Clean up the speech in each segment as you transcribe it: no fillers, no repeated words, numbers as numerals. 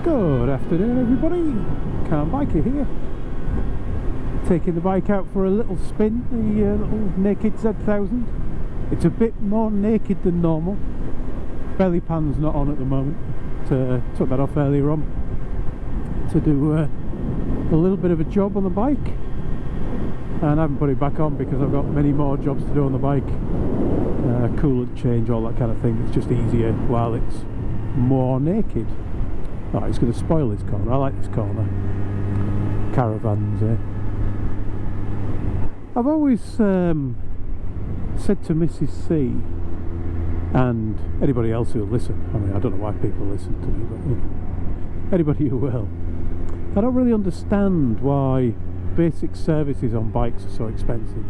Good afternoon everybody, Car Biker here. Taking the bike out for a little spin, the little naked Z1000. It's a bit more naked than normal. Belly pan's not on at the moment. Took that off earlier on to do a little bit of a job on the bike, and I haven't put it back on because I've got many more jobs to do on the bike. Coolant change, all that kind of thing. It's just easier while it's more naked. Oh, it's going to spoil this corner. I like this corner. Caravans, eh? I've always said to Mrs. C and anybody else who'll listen, I mean, I don't know why people listen to me, but you know, anybody who will, I don't really understand why basic services on bikes are so expensive.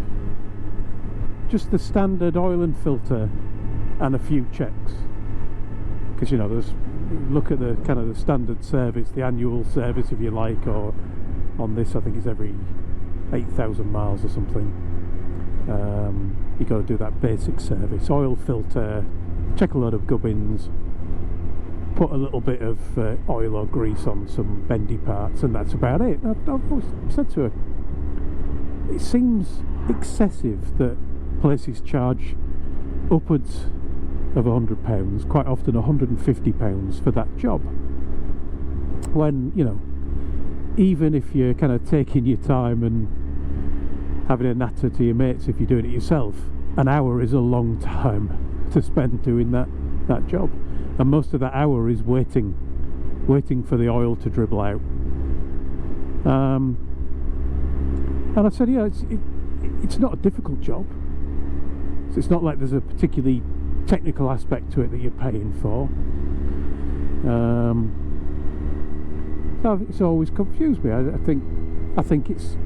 Just the standard oil and filter and a few checks, because you know, there's, look at the kind of the standard service, the annual service if you like, or on this I think it's every 8,000 miles or something. You got to do that basic service, oil filter, check a load of gubbins, put a little bit of oil or grease on some bendy parts, and that's about it. I've always said to her, it seems excessive that places charge upwards of £100, quite often £150 for that job, when, you know, even if you're kind of taking your time and having a natter to your mates, if you're doing it yourself, an hour is a long time to spend doing that job, and most of that hour is waiting for the oil to dribble out. And I said, yeah, it's not a difficult job. So it's not like there's a particularly technical aspect to it that you're paying for. So it's always confused me. I think it's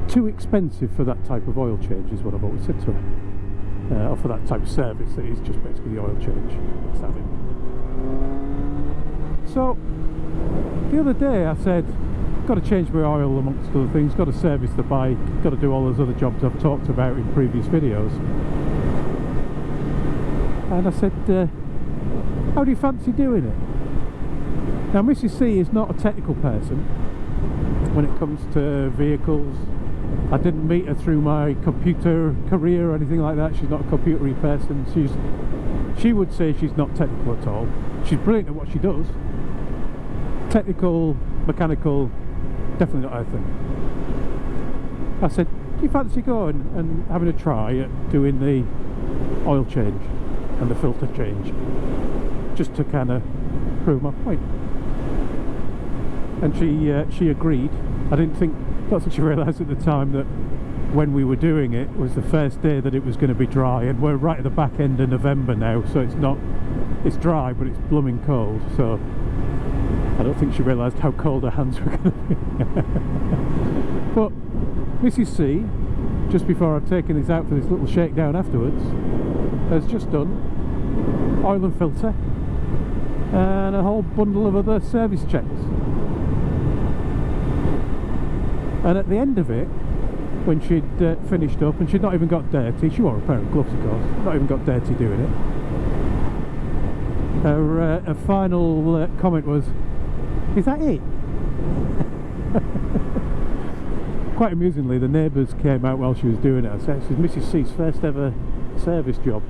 too expensive for that type of oil change, is what I've always said to her, or for that type of service that is just basically the oil change. Let's have it. So the other day I said, got to change my oil amongst other things, got to service the bike, got to do all those other jobs I've talked about in previous videos. And I said, how do you fancy doing it? Now Mrs. C is not a technical person when it comes to vehicles. I didn't meet her through my computer career or anything like that. She's not a computery person. She would say she's not technical at all. She's brilliant at what she does. Technical, mechanical, definitely not her thing. I said, do you fancy going and having a try at doing the oil change and the filter change, just to kind of prove my point? And she agreed. I don't think she realised at the time that when we were doing it was the first day that it was going to be dry, and we're right at the back end of November now, so it's dry but it's blooming cold, so I don't think she realised how cold her hands were going to be. But Mrs. C, just before I've taken this out for this little shakedown afterwards, has just done oil and filter and a whole bundle of other service checks. And at the end of it, when she'd finished up, and she'd not even got dirty, she wore a pair of gloves of course, not even got dirty doing it, her final comment was, is that it? Quite amusingly, the neighbours came out while she was doing it. I said, this is Mrs. C's first ever service job.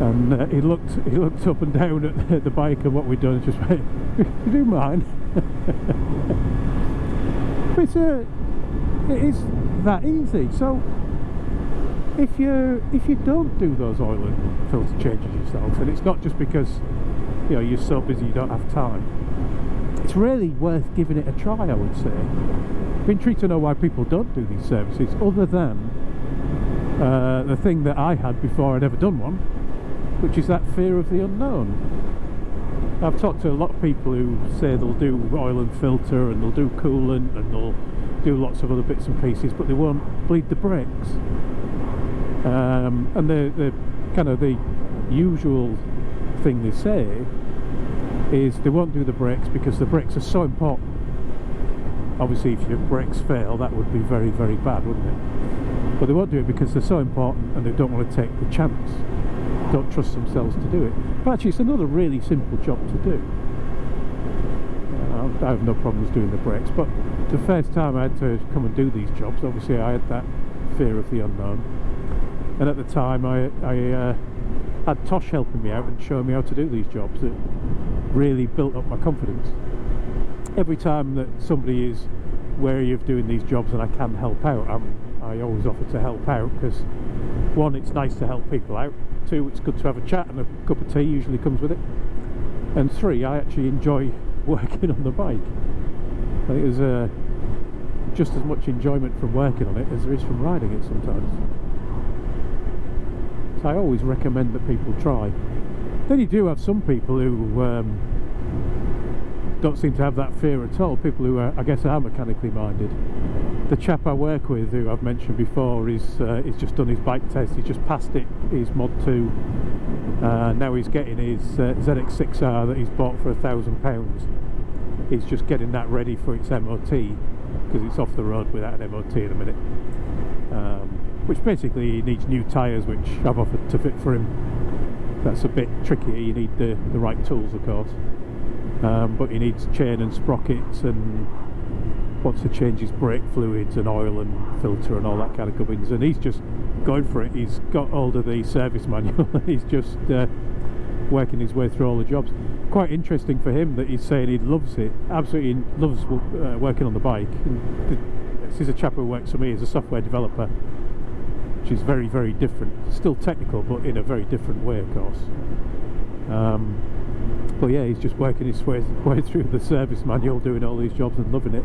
And he looked up and down at the bike and what we'd done and just went, you do mind? But it is that easy. So if you don't do those oil and filter changes yourself, and it's not just because, you know, you're so busy you don't have time, it's really worth giving it a try, I would say. I've been intrigued to know why people don't do these services, other than the thing that I had before I'd ever done one, which is that fear of the unknown. I've talked to a lot of people who say they'll do oil and filter and they'll do coolant and they'll do lots of other bits and pieces, but they won't bleed the brakes. And the kind of the usual thing they say is they won't do the brakes because the brakes are so important. Obviously if your brakes fail, that would be very, very bad, wouldn't it? But they won't do it because they're so important and they don't want to take the chance, don't trust themselves to do it. But actually it's another really simple job to do. I have no problems doing the brakes. But the first time I had to come and do these jobs, obviously I had that fear of the unknown. And at the time I had Tosh helping me out and showing me how to do these jobs. It really built up my confidence. Every time that somebody is wary of doing these jobs and I can help out, I always offer to help out, because one, it's nice to help people out, two, it's good to have a chat, and a cup of tea usually comes with it, and three, I actually enjoy working on the bike. I think there's just as much enjoyment from working on it as there is from riding it sometimes. So I always recommend that people try. Then you do have some people who don't seem to have that fear at all, people who I guess are mechanically minded. The chap I work with, who I've mentioned before, he's just done his bike test, he's just passed it, his Mod 2, now he's getting his ZX6R that he's bought for £1,000. He's just getting that ready for its MOT, because it's off the road without an MOT in a minute, which basically he needs new tyres, which I've offered to fit for him. That's a bit trickier, you need the right tools of course, but he needs chain and sprockets, and wants to change his brake fluids and oil and filter and all that kind of gubbins, and he's just going for it. He's got hold of the service manual and he's just working his way through all the jobs. Quite interesting for him that he's saying he loves it, absolutely loves working on the bike. This is a chap who works for me as a software developer, which is very, very different, still technical but in a very different way of course. But yeah, he's just working his way through the service manual, doing all these jobs and loving it.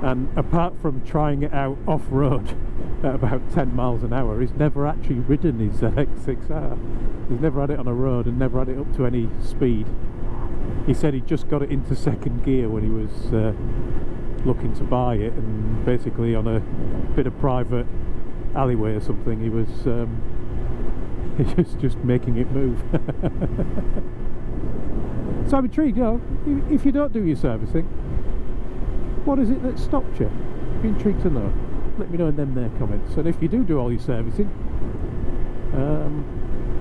And apart from trying it out off-road at about 10 miles an hour, he's never actually ridden his ZX6R. He's never had it on a road and never had it up to any speed. He said he just got it into second gear when he was looking to buy it, and basically on a bit of private alleyway or something, he was just making it move. So I'm intrigued, you know, if you don't do your servicing, what is it that stopped you? I'd be intrigued to know. Let me know in them there comments. And if you do all your servicing,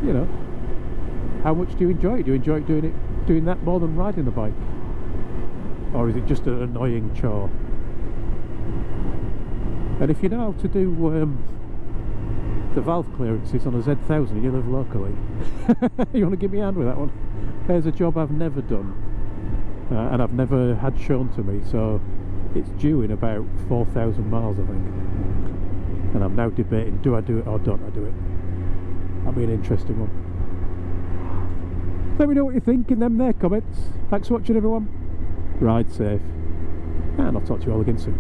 you know, how much do you enjoy it? Do you enjoy doing that more than riding the bike? Or is it just an annoying chore? And if you know how to do the valve clearances on a Z1000 and you live locally, you want to give me a hand with that one? There's a job I've never done, and I've never had shown to me, so it's due in about 4,000 miles I think, and I'm now debating, do I do it or don't I do it? That'll be an interesting one. Let me know what you think in them there comments. Thanks for watching everyone, ride safe, and I'll talk to you all again soon.